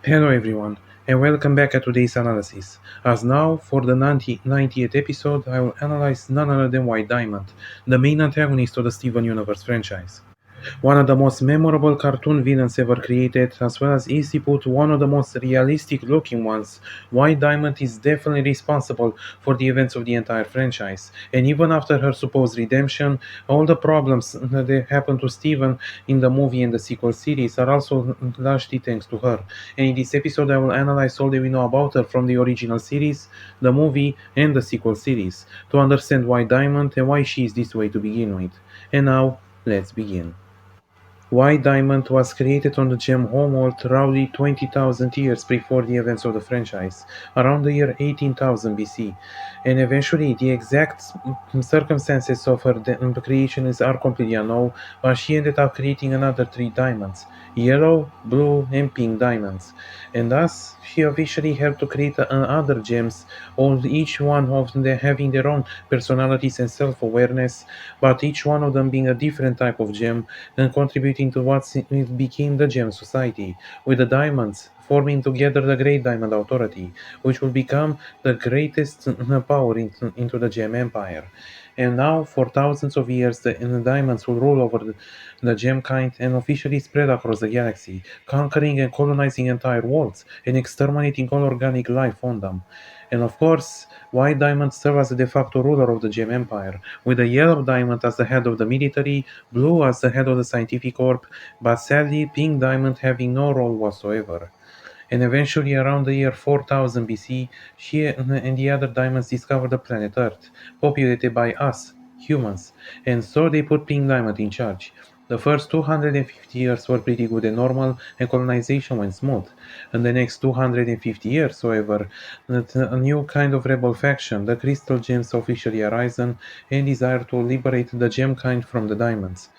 Hello everyone, and welcome back at today's analysis. As now, for the 90th episode, I will analyze none other than White Diamond, the main antagonist of the Steven Universe franchise. One of the most memorable cartoon villains ever created, as well as easy put one of the most realistic looking ones, White Diamond is definitely responsible for the events of the entire franchise. And even after her supposed redemption, all the problems that happened to Steven in the movie and the sequel series are also largely thanks to her. And in this episode, I will analyze all that we know about her from the original series, the movie, and the sequel series, to understand White Diamond and why she is this way to begin with. And now, let's begin. White Diamond was created on the gem homeworld roughly 20,000 years before the events of the franchise, around the year 18,000 BC, and eventually the exact circumstances of her creation are completely unknown, but she ended up creating another three diamonds, yellow, blue, and pink diamonds, and thus she officially helped to create other gems, all each one of them having their own personalities and self-awareness, but each one of them being a different type of gem and contributing to what became the Gem Society, with the diamonds forming together the Great Diamond Authority, which will become the greatest power into the Gem Empire. And now, for thousands of years, the diamonds will rule over the gem kind and officially spread across the galaxy, conquering and colonizing entire worlds and exterminating all organic life on them. And of course, White Diamond serves as the de facto ruler of the Gem Empire, with the Yellow Diamond as the head of the military, Blue as the head of the scientific corps, but sadly Pink Diamond having no role whatsoever. And eventually, around the year 4000 BC, she and the other diamonds discovered the planet Earth, populated by us, humans, and so they put Pink Diamond in charge. The first 250 years were pretty good and normal, and colonization went smooth. And the next 250 years, however, a new kind of rebel faction, the Crystal Gems, officially arisen and desire to liberate the gem kind from the diamonds.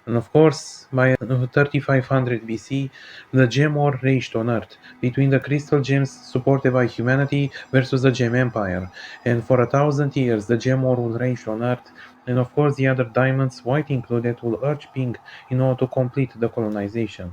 And of course, by 3500 BC, the Gem War raged on Earth between the Crystal Gems supported by humanity versus the Gem Empire. And for 1,000 years, the Gem War will rage on Earth. And of course, the other diamonds, white included, will urge Pink in order to complete the colonization.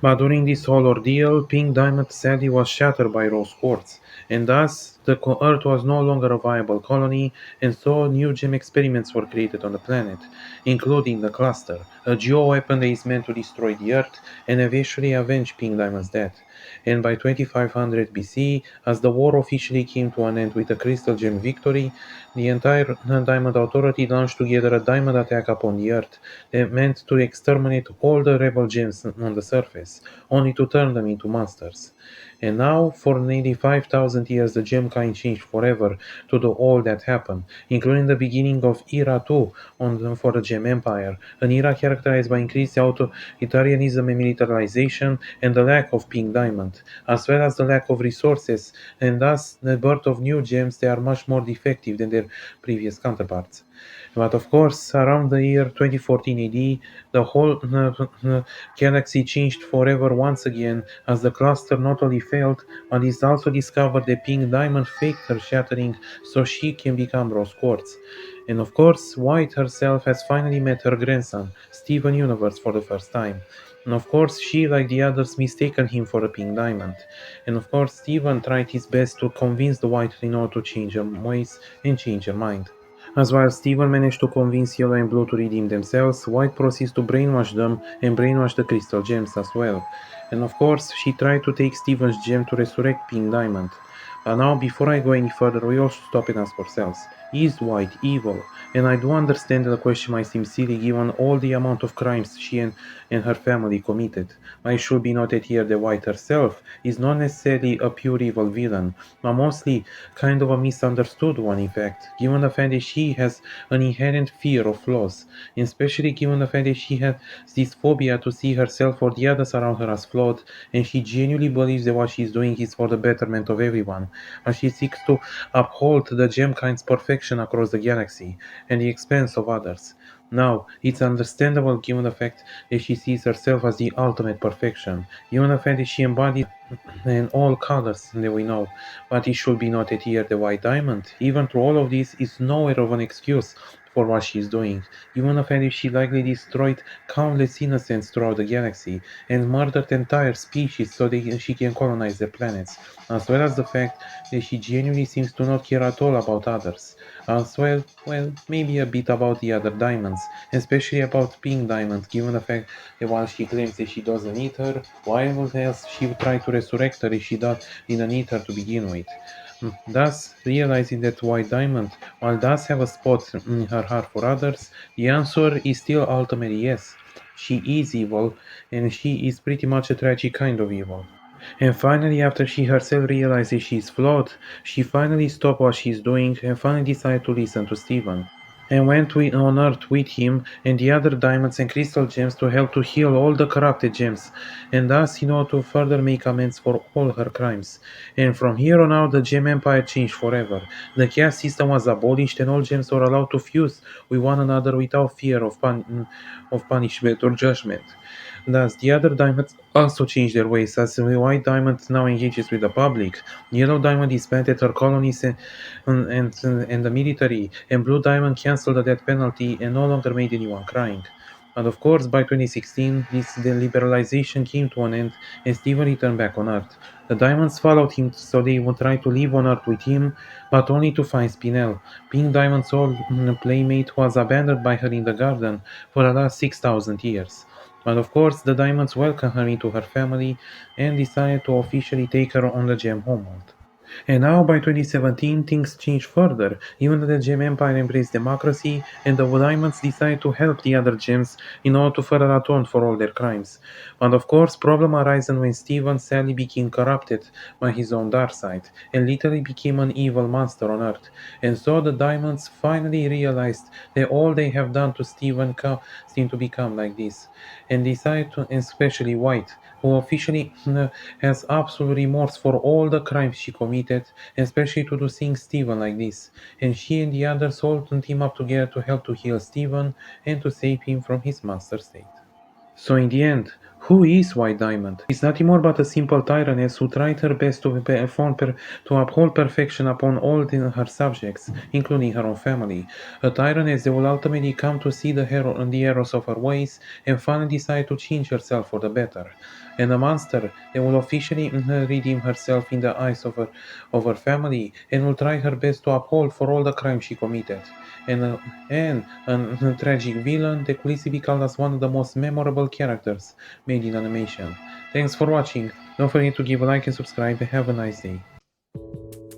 But during this whole ordeal, Pink Diamond sadly was shattered by Rose Quartz, and thus the Earth was no longer a viable colony, and so new gem experiments were created on the planet, including the Cluster, a geo-weapon that is meant to destroy the Earth and eventually avenge Pink Diamond's death. And by 2500 BC, as the war officially came to an end with the Crystal Gem victory, the entire Diamond Authority launched together a diamond attack upon the Earth that meant to exterminate all the rebel gems on the surface, only to turn them into monsters. And now, for nearly 5,000 years, the gem kind changed forever to do all that happened, including the beginning of Era 2 for the Gem Empire, an era characterized by increased authoritarianism and militarization and the lack of pink diamond, as well as the lack of resources, and thus the birth of new gems that are much more defective than their previous counterparts. But of course, around the year 2014 AD, the whole galaxy changed forever once again as the cluster not only failed, but it also discovered the pink diamond faked her shattering so she can become rose quartz. And of course, White herself has finally met her grandson, Steven Universe, for the first time. And of course, she, like the others, mistaken him for a pink diamond. And of course, Steven tried his best to convince the White in order to change her ways and change her mind. As while Steven managed to convince Yellow and Blue to redeem themselves, White proceeds to brainwash them and brainwash the Crystal Gems as well. And of course, she tried to take Steven's gem to resurrect Pink Diamond. But now, before I go any further, we all should stop and ask ourselves, is White evil? And I do understand that the question might seem silly given all the amount of crimes she and her family committed. But it should be noted here that White herself is not necessarily a pure evil villain, but mostly kind of a misunderstood one in fact, given the fact that she has an inherent fear of flaws, and especially given the fact that she has this phobia to see herself or the others around her as flawed, and she genuinely believes that what she's doing is for the betterment of everyone, and she seeks to uphold the gemkind's perfection across the galaxy and the expense of others. Now, it's understandable given the fact that she sees herself as the ultimate perfection, given the fact that she embodies in all colors that we know. But it should be noted here the white diamond, even through all of this, is nowhere of an excuse for what she's doing, even if she likely destroyed countless innocents throughout the galaxy and murdered entire species so she can colonize their planets, as well as the fact that she genuinely seems to not care at all about others, as well, maybe a bit about the other diamonds, especially about Pink Diamond, given the fact that while she claims that she doesn't need her, why else she would try to resurrect her if she didn't need her to begin with? Thus, realizing that White Diamond, while does have a spot in her heart for others, the answer is still ultimately yes. She is evil, and she is pretty much a tragic kind of evil. And finally, after she herself realizes she's flawed, she finally stopped what she's doing and finally decided to listen to Steven. And went on Earth with him and the other diamonds and crystal gems to help to heal all the corrupted gems, and thus in order to further make amends for all her crimes. And from here on out, the Gem Empire changed forever. The caste system was abolished, and all gems were allowed to fuse with one another without fear of punishment or judgment. Thus, the other diamonds also changed their ways, as the White Diamond now engages with the public. Yellow Diamond disbanded her colonies and the military, and Blue Diamond cancelled the death penalty and no longer made anyone crying. And of course, by 2016, the liberalization came to an end, and Steven returned back on Earth. The Diamonds followed him so they would try to live on Earth with him, but only to find Spinel, Pink Diamond's old playmate who was abandoned by her in the garden for the last 6,000 years. But of course, the Diamonds welcomed her into her family and decided to officially take her on the Gem homeworld. And now by 2017 things changed further, even though the Gem Empire embraced democracy and the Diamonds decided to help the other gems in order to further atone for all their crimes. And of course, problem arisen when Steven sadly became corrupted by his own dark side and literally became an evil monster on Earth. And so the Diamonds finally realized that all they have done to Steven seemed to become like this, and decided to, especially White, who officially has absolute remorse for all the crimes she committed, especially to do seeing Stephen like this. And she and the others all team up together to help to heal Stephen and to save him from his master state. So in the end, who is White Diamond? She's nothing more but a simple tyranness who tried her best to uphold perfection upon all her subjects, including her own family. A tyranness that will ultimately come to see the errors of her ways and finally decide to change herself for the better. And a monster that will officially redeem herself in the eyes of her family and will try her best to uphold for all the crimes she committed. And a tragic villain that could easily be called as one of the most memorable characters made in animation. Thanks for watching. Don't forget to give a like and subscribe and have a nice day.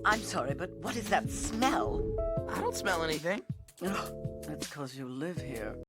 I'm sorry, but what is that smell? I don't smell anything. Ugh, that's because you live here.